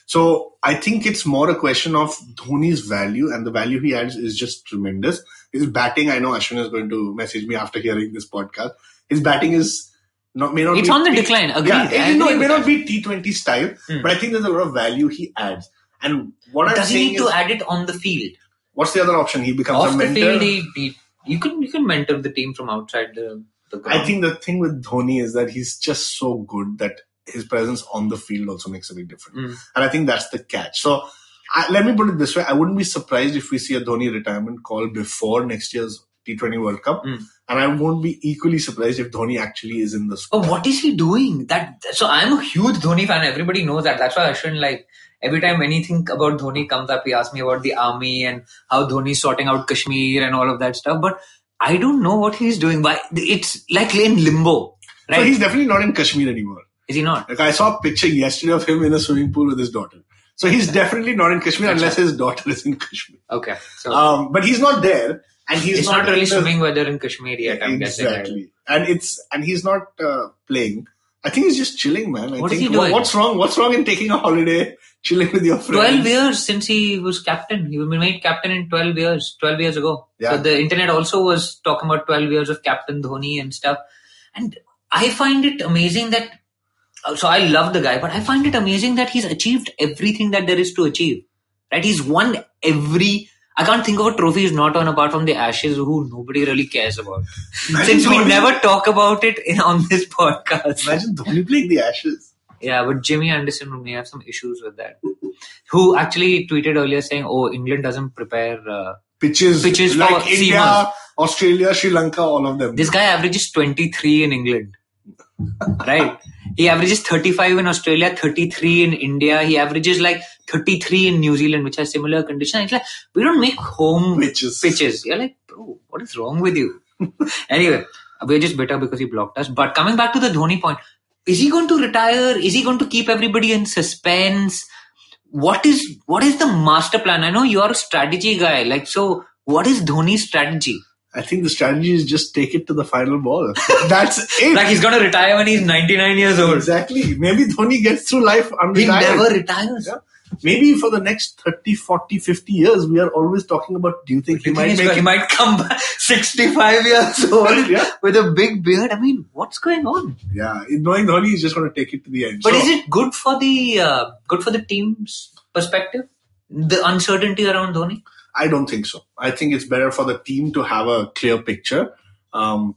So I think it's more a question of Dhoni's value, and the value he adds is just tremendous. His batting, I know Ashwin is going to message me after hearing this podcast. His batting is may not. It's be on the decline. Agreed. Yeah, it may not be T20 style, but I think there's a lot of value he adds. And what I'm saying does he need to add it on the field? What's the other option? He becomes off a mentor. Off the field, you can mentor the team from outside the ground. I think the thing with Dhoni is that he's just so good that his presence on the field also makes a big difference. And I think that's the catch. So let me put it this way. I wouldn't be surprised if we see a Dhoni retirement call before next year's T20 World Cup. And I won't be equally surprised if Dhoni actually is in the squad. Oh, what is he doing? So I'm a huge Dhoni fan. Everybody knows that. That's why Ashwin, every time anything about Dhoni comes up, he asks me about the army and how Dhoni's sorting out Kashmir and all of that stuff. But I don't know what he's doing. It's like in limbo. Right? So he's definitely not in Kashmir anymore. Is he not? I saw a picture yesterday of him in a swimming pool with his daughter. So he's definitely not in Kashmir unless his daughter is in Kashmir. Okay. So, but he's not there. And he's not really swimming weather in Kashmir yet, I'm guessing. Exactly. And he's not playing. I think he's just chilling, man. What is he doing? What's wrong? What's wrong in taking a holiday, chilling with your friends? 12 years since he was captain. He was made captain in 12 years ago. Yeah. So the internet also was talking about 12 years of Captain Dhoni and stuff. And I find it amazing that, so I love the guy, but I find it amazing that he's achieved everything that there is to achieve. Right? He's won I can't think of a trophy he's not won apart from the Ashes, who nobody really cares about. Since we never talk about it on this podcast. Imagine Dhoni playing the Ashes. Yeah, but Jimmy Anderson may have some issues with that. Who actually tweeted earlier saying, England doesn't prepare pitches like for India, seamers. Australia, Sri Lanka, all of them. This guy averages 23 in England. Right? He averages 35 in Australia, 33 in India. He averages 33 in New Zealand, which has similar conditions. It's like, we don't make home pitches. You're like, bro, what is wrong with you? Anyway, we're just bitter because he blocked us. But coming back to the Dhoni point, is he going to retire? Is he going to keep everybody in suspense? What is the master plan? I know you're a strategy guy. So what is Dhoni's strategy? I think the strategy is just take it to the final ball. That's it. He's going to retire when he's 99 years old. Exactly. Maybe Dhoni gets through life unretired. He never retires. Yeah. Maybe for the next 30, 40, 50 years, we are always talking about, do you think he might come back 65 years old with a big beard? I mean, what's going on? Yeah. Knowing Dhoni is just going to take it to the end. But is it good for the team's perspective? The uncertainty around Dhoni? I don't think so. I think it's better for the team to have a clear picture. I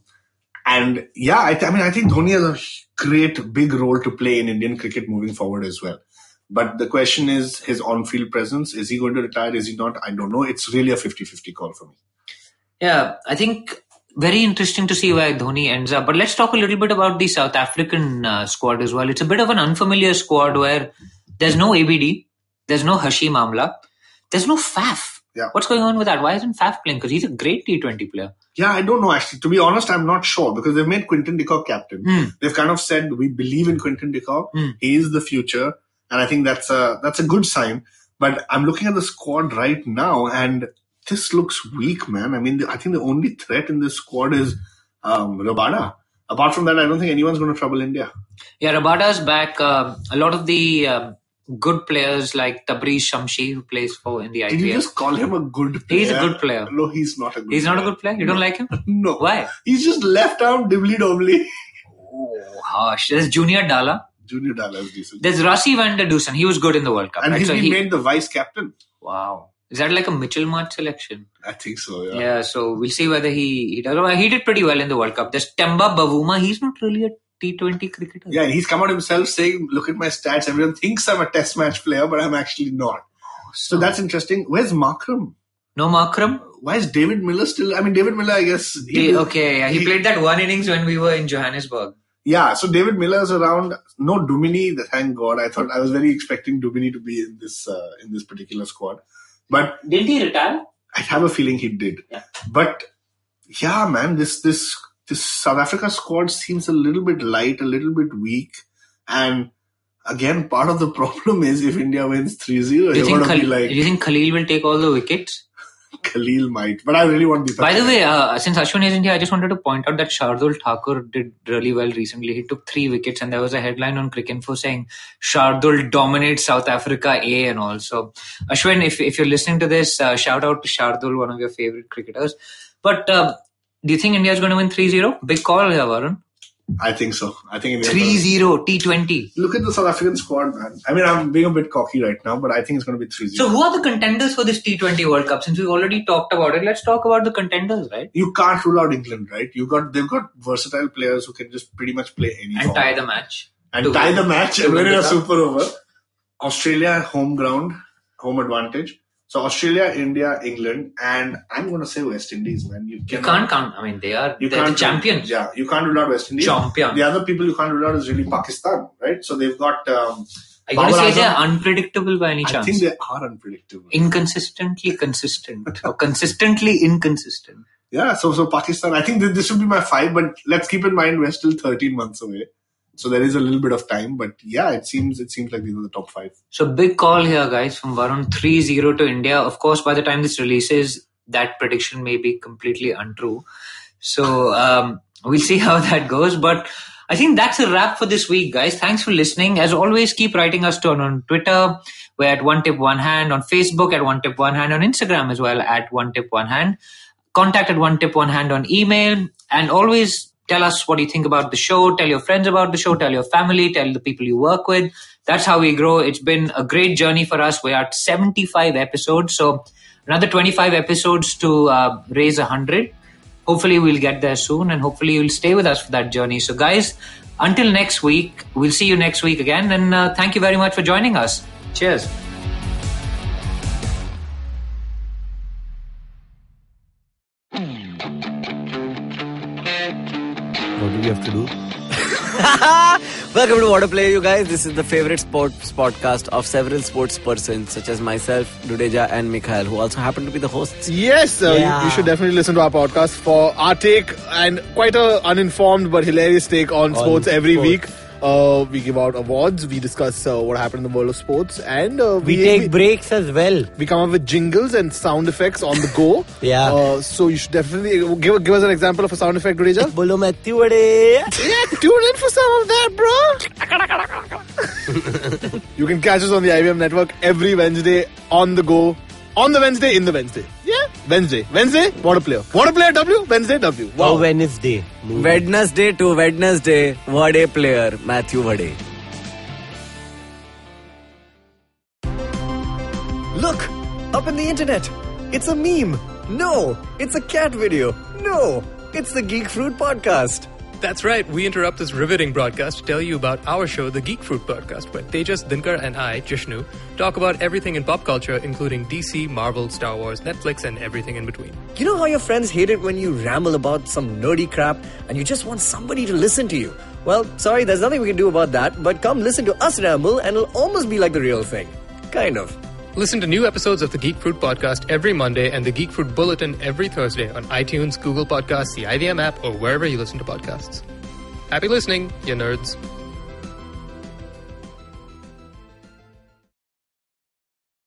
think Dhoni has a great big role to play in Indian cricket moving forward as well. But the question is his on-field presence. Is he going to retire? Is he not? I don't know. It's really a 50-50 call for me. Yeah, I think very interesting to see where Dhoni ends up. But let's talk a little bit about the South African squad as well. It's a bit of an unfamiliar squad where there's no ABD, there's no Hashim Amla, there's no Faf. Yeah. What's going on with that? Why isn't Faf playing? Because he's a great T20 player. Yeah, I don't know actually. To be honest, I'm not sure because they've made Quinton de Kock captain. They've kind of said, we believe in Quinton de Kock. He is the future. And I think that's a good sign. But I'm looking at the squad right now and this looks weak, man. I mean, I think the only threat in this squad is Rabada. Apart from that, I don't think anyone's going to trouble India. Yeah, Rabada's back. A lot of the good players like Tabriz Shamshi, who plays in the IPL. Did you just call him a good player? He's a good player. No, he's not a good player. He's not a good player? You don't like him? No. Why? He's just left arm dibbly-dobbly. Oh, harsh. There's Junior Dala. Junior Dala is decent. There's Rassi van der Dusen. He was good in the World Cup. And right? he's So been made the vice captain. Wow. Is that like a Mitchell Mart selection? I think so, yeah. Yeah, so we'll see whether he does. Well, he did pretty well in the World Cup. There's Temba Bavuma. He's not really a T20 cricketer. Yeah, and he's come out himself saying, look at my stats. Everyone thinks I'm a test match player, but I'm actually not. So that's interesting. Where's Markram? No Markram? Why is David Miller still? I mean, David Miller, I guess. He played that one innings when we were in Johannesburg. Yeah, so David Miller's around. No Dumini, thank God. I was very expecting Dumini to be in this particular squad. But didn't he retire? I have a feeling he did. Yeah. But yeah, man, this South Africa squad seems a little bit light, a little bit weak. And again, part of the problem is if India wins 3-0, do you think Khalil will take all the wickets? Khalil might, but I really want Deepak. By the way, since Ashwin isn't here, I just wanted to point out that Shardul Thakur did really well recently. He took 3 wickets, and there was a headline on Cricinfo saying Shardul dominates South Africa A and all. So, Ashwin, if you're listening to this, shout out to Shardul, one of your favorite cricketers. But do you think India is going to win 3-0? Big call here, Varun. I think so. I think 3-0 T20. Look at the South African squad, man. I mean, I'm being a bit cocky right now, but I think it's going to be 3-0. So, who are the contenders for this T20 World Cup? Since we've already talked about it, let's talk about the contenders, right? You can't rule out England, right? They've got versatile players who can just pretty much play any and tie the match. And win in a super over. Australia, home ground, home advantage. So Australia, India, England, and I'm going to say West Indies, man. You can't count. I mean, they're the champions. Yeah, you can't rule out West Indies. Champion. The other people you can't rule out is really Pakistan, right? So they've got... Are you going to say they're unpredictable by any chance? I think they are unpredictable. Inconsistently consistent. Or consistently inconsistent. Yeah, so Pakistan, I think this should be my 5, but let's keep in mind we're still 13 months away. So there is a little bit of time, but yeah, it seems like these are the top 5. So big call here, guys, from Varun, 3-0 to India. Of course, by the time this releases, that prediction may be completely untrue. So we'll see how that goes. But I think that's a wrap for this week, guys. Thanks for listening. As always, keep writing us on Twitter. We're at One Tip One Hand, on Facebook at One Tip One Hand, on Instagram as well at One Tip One Hand. Contact at One Tip One Hand on email, and always tell us what you think about the show. Tell your friends about the show. Tell your family. Tell the people you work with. That's how we grow. It's been a great journey for us. We're at 75 episodes. So another 25 episodes to raise 100. Hopefully we'll get there soon, and hopefully you'll stay with us for that journey. So guys, until next week, we'll see you next week again. And thank you very much for joining us. Cheers. What do we have to do? Welcome to What a Player, you guys. This is the favorite sports podcast of several sports persons such as myself, Dudeja and Mikhail, who also happen to be the hosts. Yes, you should definitely listen to our podcast for our take, and quite a uninformed but hilarious take on sports every week. We give out awards, we discuss what happened in the world of sports, and we take breaks as well. We come up with jingles and sound effects on the go. So you should definitely give us an example of a sound effect, Dudeja. Bolo Matthew Vade. Yeah, tune in for some of that, bro. You can catch us on the IVM network every Wednesday on the go. On the Wednesday, in the Wednesday. Yeah, Wednesday, What a Player. What a Player W, Wednesday W. Wow. Oh, Wednesday. Wednesday to Wednesday, What a Player, Matthew Vade. Look, up in the internet. It's a meme. No, it's a cat video. No, it's the Geek Fruit Podcast. That's right. We interrupt this riveting broadcast to tell you about our show, The Geek Fruit Podcast, where Tejas, Dinkar, and I, Jishnu, talk about everything in pop culture, including DC, Marvel, Star Wars, Netflix, and everything in between. You know how your friends hate it when you ramble about some nerdy crap and you just want somebody to listen to you? Well, sorry, there's nothing we can do about that, but come listen to us ramble and it'll almost be like the real thing. Kind of. Listen to new episodes of the Geek Fruit Podcast every Monday and the Geek Fruit Bulletin every Thursday on iTunes, Google Podcasts, the IVM app, or wherever you listen to podcasts. Happy listening, you nerds.